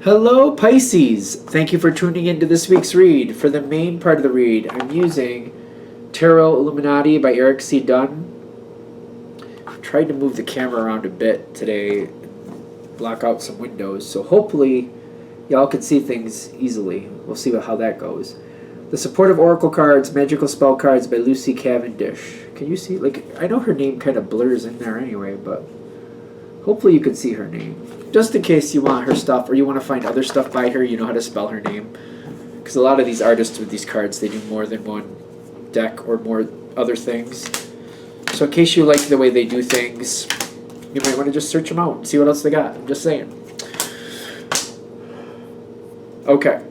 Hello, Pisces! Thank you for tuning into this week's read. For the main part of the read, I'm using Tarot Illuminati by Eric C. Dunn. I've tried to move the camera around a bit today, block out some windows, so hopefully y'all can see things easily. We'll see how that goes. The Supportive Oracle Cards, Magical Spell Cards by Lucy Cavendish. Can you see? I know her name kind of blurs in there anyway, but hopefully you can see her name. Just in case you want her stuff or you want to find other stuff by her, you know how to spell her name. Because a lot of these artists with these cards, they do more than one deck or more other things. So in case you like the way they do things, you might want to just search them out and see what else they got. I'm just saying. Okay.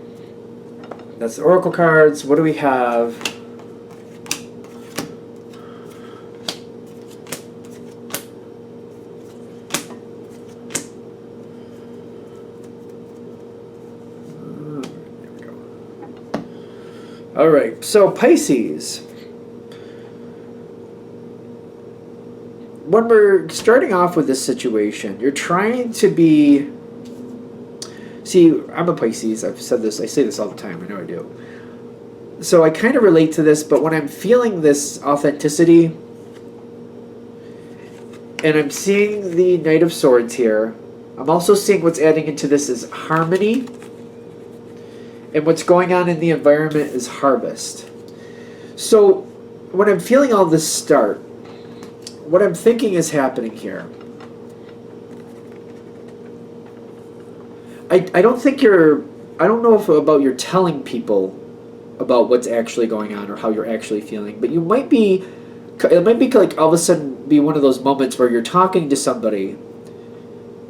That's the Oracle cards. What do we have? All right, so Pisces. When we're starting off with this situation, you're trying to be... See, I'm a Pisces. I've said this. I say this all the time. I know I do. So I kind of relate to this, but when I'm feeling this authenticity, and I'm seeing the Knight of Swords here, I'm also seeing what's adding into this is harmony. And what's going on in the environment is harvest. So when I'm feeling all this start, what I'm thinking is happening here. I don't think you're... I don't know if about you're telling people about what's actually going on or how you're actually feeling, but you might be... It might be like all of a sudden be one of those moments where you're talking to somebody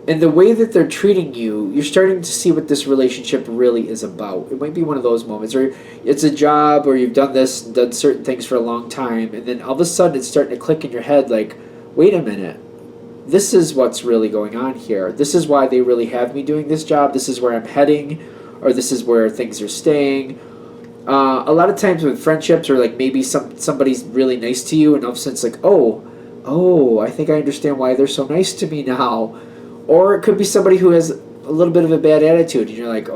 and the way that they're treating you, you're starting to see what this relationship really is about. It might be one of those moments where it's a job or you've done this, done certain things for a long time, and then all of a sudden it's starting to click in your head like, wait a minute, this is what's really going on here. This is why they really have me doing this job. This is where I'm heading, or this is where things are staying. A lot of times with friendships, or like maybe somebody's really nice to you, and all of a sudden it's like, oh, I think I understand why they're so nice to me now. Or it could be somebody who has a little bit of a bad attitude, and you're like,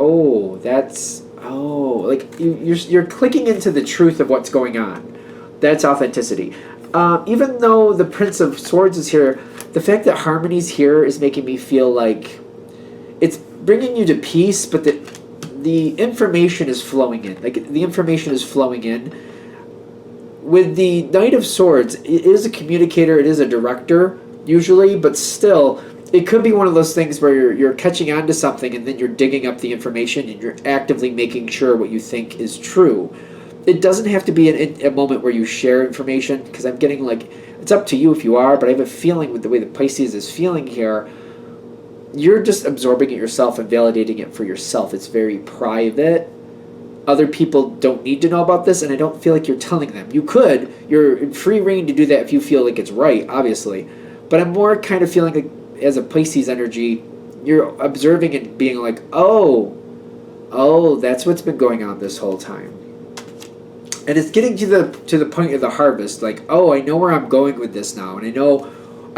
you're clicking into the truth of what's going on. That's authenticity. Even though the Prince of Swords is here, the fact that harmony's here is making me feel like it's bringing you to peace, but the information is flowing in. Like, the information is flowing in. With the Knight of Swords, it is a communicator, it is a director, usually, but still... It could be one of those things where you're catching on to something and then you're digging up the information and you're actively making sure what you think is true. It doesn't have to be a moment where you share information, because I'm getting like, it's up to you if you are, but I have a feeling with the way that Pisces is feeling here, you're just absorbing it yourself and validating it for yourself. It's very private. Other people don't need to know about this, and I don't feel like you're telling them. You could. You're in free reign to do that if you feel like it's right, obviously. But I'm more kind of feeling like, as a Pisces energy, you're observing it being like, oh, that's what's been going on this whole time. And it's getting to the point of the harvest, like, oh, I know where I'm going with this now, and I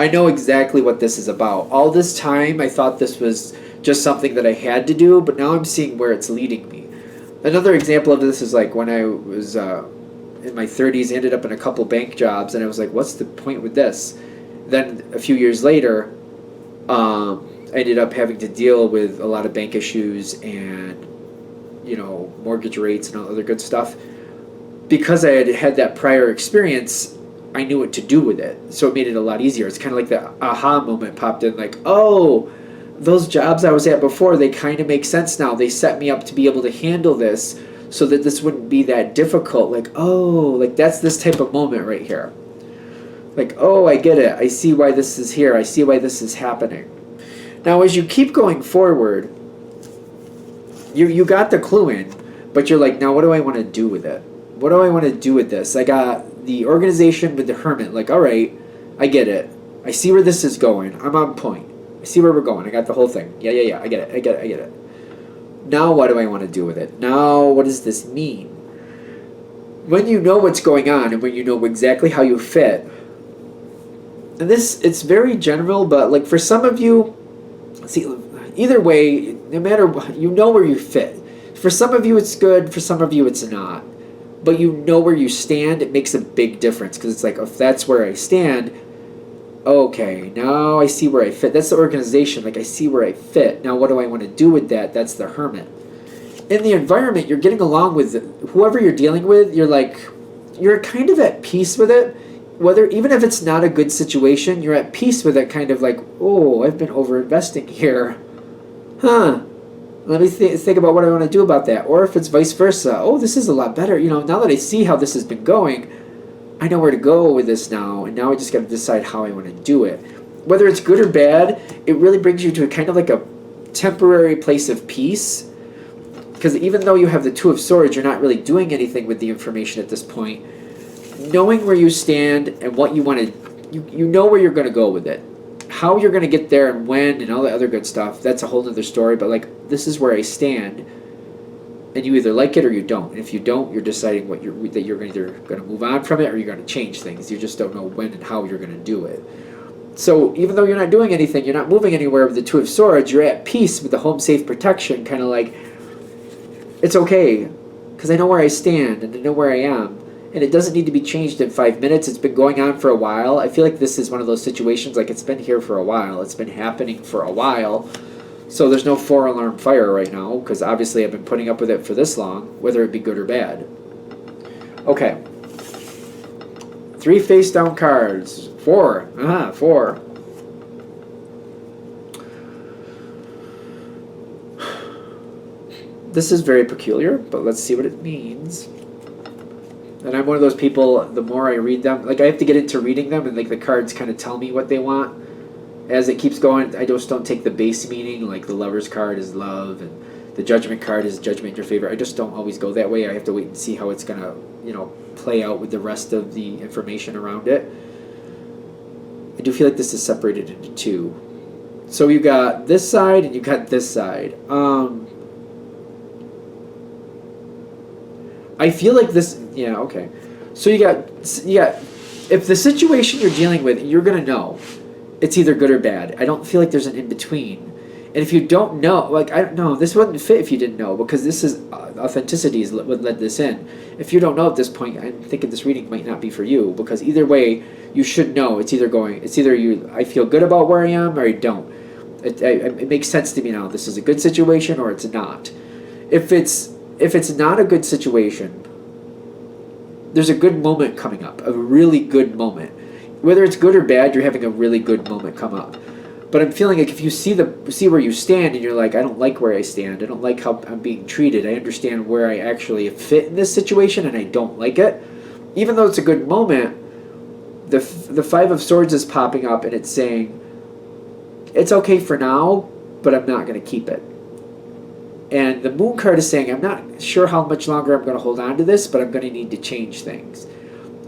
know exactly what this is about. All this time I thought this was just something that I had to do, but now I'm seeing where it's leading me. Another example of this is like when I was in my 30s, I ended up in a couple bank jobs, and I was like, what's the point with this? Then a few years later, I ended up having to deal with a lot of bank issues and, mortgage rates and all other good stuff. Because I had that prior experience, I knew what to do with it. So it made it a lot easier. It's kind of like the aha moment popped in, like, oh, those jobs I was at before, they kind of make sense now. They set me up to be able to handle this so that this wouldn't be that difficult. Like, oh, like that's this type of moment right here. Like, oh, I get it. I see why this is here. I see why this is happening. Now, as you keep going forward, you got the clue in, but you're like, now what do I want to do with it? What do I want to do with this? I got the organization with the Hermit. Like, all right, I get it. I see where this is going. I'm on point. I see where we're going. I got the whole thing. Yeah. I get it. Now what do I want to do with it? Now what does this mean? When you know what's going on and when you know exactly how you fit, and this, it's very general, but like for some of you, see, Either way, no matter what, you know where you fit. For some of you it's good, for some of you it's not. But you know where you stand, it makes a big difference, because it's like, if that's where I stand, okay, now I see where I fit. That's the organization, like I see where I fit. Now what do I want to do with that? That's the hermit. In the environment, you're getting along with whoever you're dealing with, you're kind of at peace with it. Whether, even if it's not a good situation, you're at peace with it, kind of like, oh, I've been over-investing here. Huh. Let me think about what I want to do about that. Or if it's vice versa, oh, this is a lot better. Now that I see how this has been going, I know where to go with this now, and now I just got to decide how I want to do it. Whether it's good or bad, it really brings you to a kind of like a temporary place of peace. Because even though you have the Two of Swords, you're not really doing anything with the information at this point. Knowing where you stand and what you want to, you know where you're going to go with it. How you're going to get there and when and all the other good stuff, that's a whole other story. But like, this is where I stand, and you either like it or you don't. And if you don't, you're deciding that you're either going to move on from it or you're going to change things. You just don't know when and how you're going to do it. So even though you're not doing anything, you're not moving anywhere with the Two of Swords, you're at peace with the home safe protection, kind of like, it's okay, because I know where I stand and I know where I am. And it doesn't need to be changed in 5 minutes. It's been going on for a while. I feel like this is one of those situations, like it's been here for a while. It's been happening for a while. So there's no 4-alarm fire right now, because obviously I've been putting up with it for this long, whether it be good or bad. Okay. 3 face-down cards. 4. 4. This is very peculiar, but let's see what it means. And I'm one of those people, the more I read them, like I have to get into reading them, and like the cards kind of tell me what they want. As it keeps going, I just don't take the base meaning, like the Lover's card is love, and the Judgment card is judgment in your favor. I just don't always go that way. I have to wait and see how it's going to, play out with the rest of the information around it. I do feel like this is separated into 2. So you got this side and you got this side. I feel like this, yeah, okay. So you got, if the situation you're dealing with, you're going to know it's either good or bad. I don't feel like there's an in-between. And if you don't know, like, I don't know, this wouldn't fit if you didn't know, because this is, authenticity is what led this in. If you don't know at this point, I'm thinking this reading might not be for you, because either way, you should know. It's either I feel good about where I am, or I don't. It makes sense to me now. This is a good situation, or it's not. If it's not a good situation, there's a good moment coming up, a really good moment. Whether it's good or bad, you're having a really good moment come up. But I'm feeling like if you see where you stand and you're like, I don't like where I stand, I don't like how I'm being treated, I understand where I actually fit in this situation and I don't like it, even though it's a good moment, the 5 of Swords is popping up and it's saying, it's okay for now, but I'm not going to keep it. And the Moon card is saying, I'm not sure how much longer I'm going to hold on to this, but I'm going to need to change things.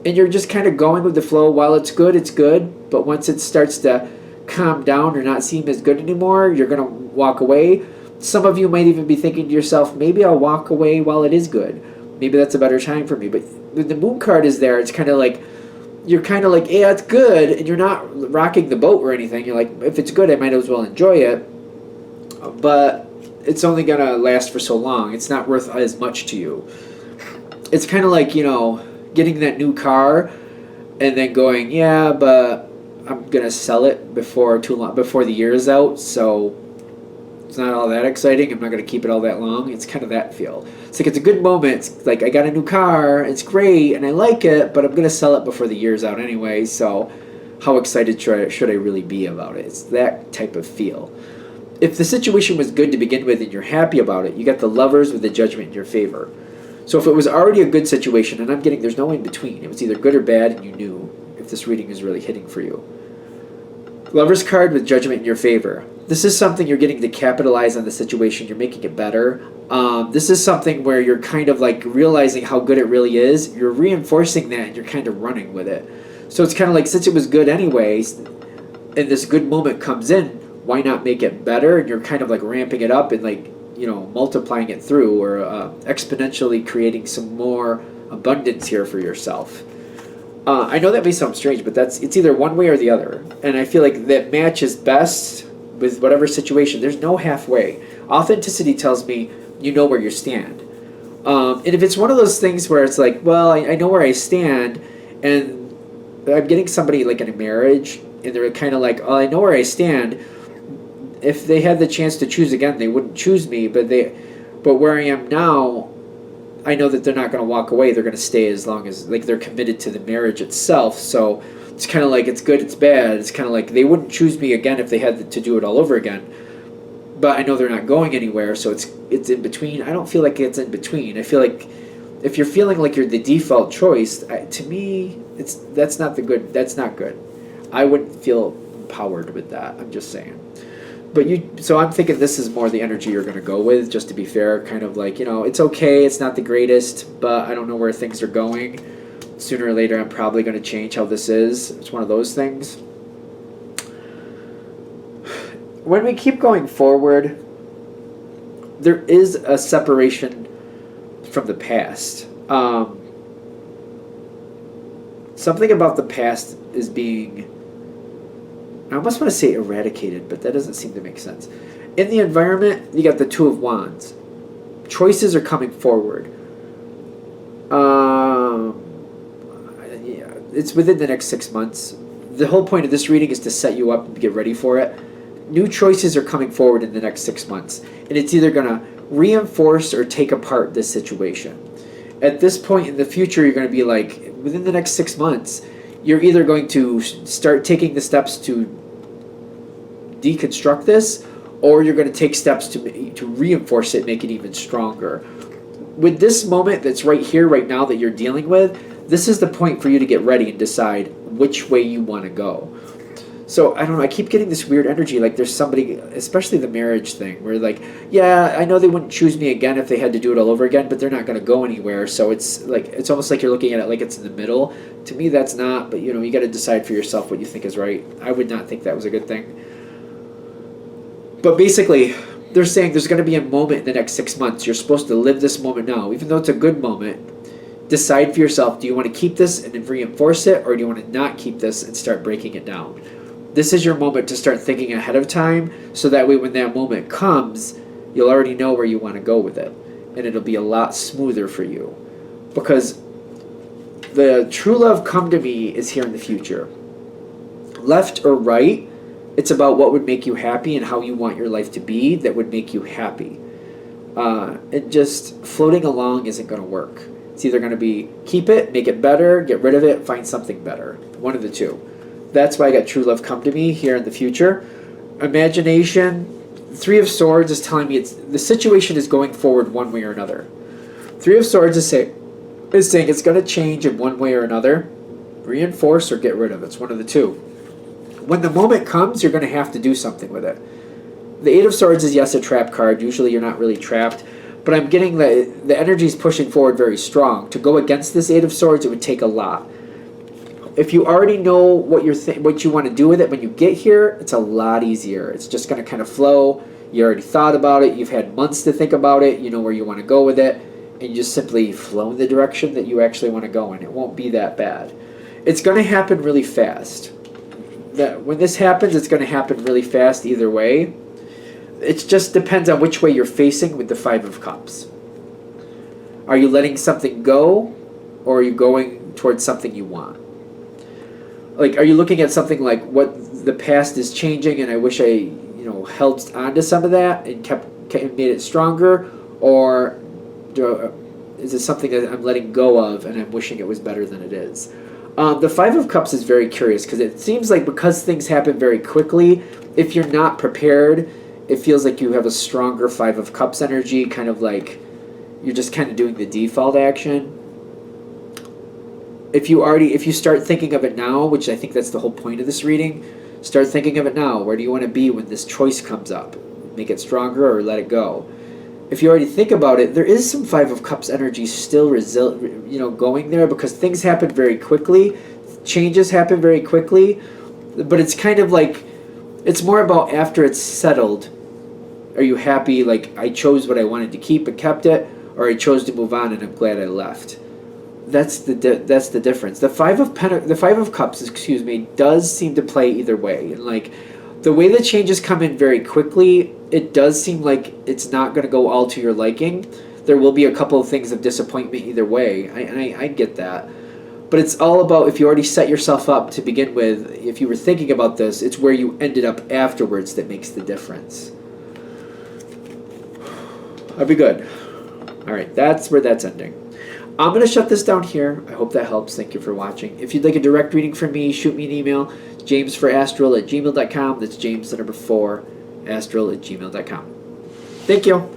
And you're just kind of going with the flow. While it's good, but once it starts to calm down or not seem as good anymore, you're going to walk away. Some of you might even be thinking to yourself, maybe I'll walk away while it is good. Maybe that's a better time for me. But when the Moon card is there, it's kind of like, you're kind of like, yeah, it's good, and you're not rocking the boat or anything. You're like, if it's good, I might as well enjoy it. But it's only going to last for so long. It's not worth as much to you. It's kind of like, getting that new car and then going, yeah, but I'm going to sell it before the year is out, so it's not all that exciting. I'm not going to keep it all that long. It's kind of that feel. It's like, it's a good moment. It's like, I got a new car, it's great, and I like it, but I'm going to sell it before the year's out anyway, so how excited should I really be about it? It's that type of feel. If the situation was good to begin with and you're happy about it, you got the Lovers with the Judgment in your favor. So if it was already a good situation, and I'm getting, there's no in between. It was either good or bad, and you knew if this reading is really hitting for you. Lover's card with Judgment in your favor. This is something you're getting to capitalize on the situation. You're making it better. This is something where you're kind of like realizing how good it really is. You're reinforcing that, and you're kind of running with it. So it's kind of like, since it was good anyways, and this good moment comes in, why not make it better? And you're kind of like ramping it up and like, multiplying it through, or exponentially creating some more abundance here for yourself. I know that may sound strange, but it's either one way or the other. And I feel like that matches best with whatever situation. There's no halfway. Authenticity tells me you know where you stand. And if it's one of those things where it's like, well, I know where I stand, and I'm getting somebody like in a marriage, and they're kind of like, oh, I know where I stand. If they had the chance to choose again, they wouldn't choose me. But where I am now, I know that they're not going to walk away. They're going to stay as long as like they're committed to the marriage itself. So it's kind of like it's good, it's bad. It's kind of like they wouldn't choose me again if they had to do it all over again. But I know they're not going anywhere, so it's in between. I don't feel like it's in between. I feel like if you're feeling like you're the default choice, to me, that's not good. That's not good. I wouldn't feel empowered with that. I'm just saying. So I'm thinking this is more the energy you're going to go with, just to be fair. Kind of like, it's okay, it's not the greatest, but I don't know where things are going. Sooner or later, I'm probably going to change how this is. It's one of those things. When we keep going forward, there is a separation from the past. Something about the past is being, I almost want to say eradicated, but that doesn't seem to make sense. In the environment, you got the Two of Wands. Choices are coming forward. Yeah, it's within the next 6 months. The whole point of this reading is to set you up and get ready for it. New choices are coming forward in the next 6 months, and it's either going to reinforce or take apart this situation. At this point in the future, you're going to be like, within the next 6 months, you're either going to start taking the steps to deconstruct this, or you're going to take steps to reinforce it, make it even stronger. With this moment that's right here, right now, that you're dealing with, this is the point for you to get ready and decide which way you want to go. So, I don't know, I keep getting this weird energy, like there's somebody, especially the marriage thing, where like, yeah, I know they wouldn't choose me again if they had to do it all over again, but they're not going to go anywhere, so it's almost like you're looking at it like it's in the middle. To me, that's not, but you got to decide for yourself what you think is right. I would not think that was a good thing. But basically, they're saying there's going to be a moment in the next 6 months. You're supposed to live this moment now, even though it's a good moment. Decide for yourself, do you want to keep this and then reinforce it, or do you want to not keep this and start breaking it down? This is your moment to start thinking ahead of time, so that way when that moment comes, you'll already know where you want to go with it. And it'll be a lot smoother for you. Because the true love come to me is here in the future. Left or right, it's about what would make you happy and how you want your life to be that would make you happy. And just floating along isn't going to work. It's either going to be keep it, make it better, get rid of it, find something better. One of the two. That's why I got true love come to me here in the future. Imagination, Three of Swords is telling me the situation is going forward one way or another. Three of Swords is saying it's going to change in one way or another. Reinforce or get rid of it. It's one of the two. When the moment comes, you're going to have to do something with it. The Eight of Swords is, yes, a trap card. Usually you're not really trapped. But I'm getting the energy is pushing forward very strong. To go against this Eight of Swords, it would take a lot. If you already know what you want to do with it when you get here, it's a lot easier. It's just going to kind of flow. You already thought about it. You've had months to think about it. You know where you want to go with it. And you just simply flow in the direction that you actually want to go in. It won't be that bad. It's going to happen really fast. When this happens, it's going to happen really fast either way. It just depends on which way you're facing with the Five of Cups. Are you letting something go, or are you going towards something you want? Like, are you looking at something like what the past is changing, and I wish I, held on to some of that and made it stronger, or is it something that I'm letting go of and I'm wishing it was better than it is? The Five of Cups is very curious because it seems like because things happen very quickly, if you're not prepared, it feels like you have a stronger Five of Cups energy, kind of like you're just kind of doing the default action. If you start thinking of it now, which I think that's the whole point of this reading, start thinking of it now. Where do you want to be when this choice comes up? Make it stronger or let it go. If you already think about it, there is some Five of Cups energy still going there because things happen very quickly, changes happen very quickly, but it's kind of like, it's more about after it's settled, are you happy, like I chose what I wanted to keep and kept it, or I chose to move on and I'm glad I left. That's the difference. The Five of Cups, does seem to play either way, and like The way the changes come in very quickly, it does seem like it's not going to go all to your liking. There will be a couple of things of disappointment either way. I get that. But it's all about if you already set yourself up to begin with, if you were thinking about this, it's where you ended up afterwards that makes the difference. I'll be good. All right, that's where that's ending. I'm going to shut this down here. I hope that helps. Thank you for watching. If you'd like a direct reading from me, shoot me an email, jamesforastral@gmail.com. That's James, the number 4, astral@gmail.com. Thank you.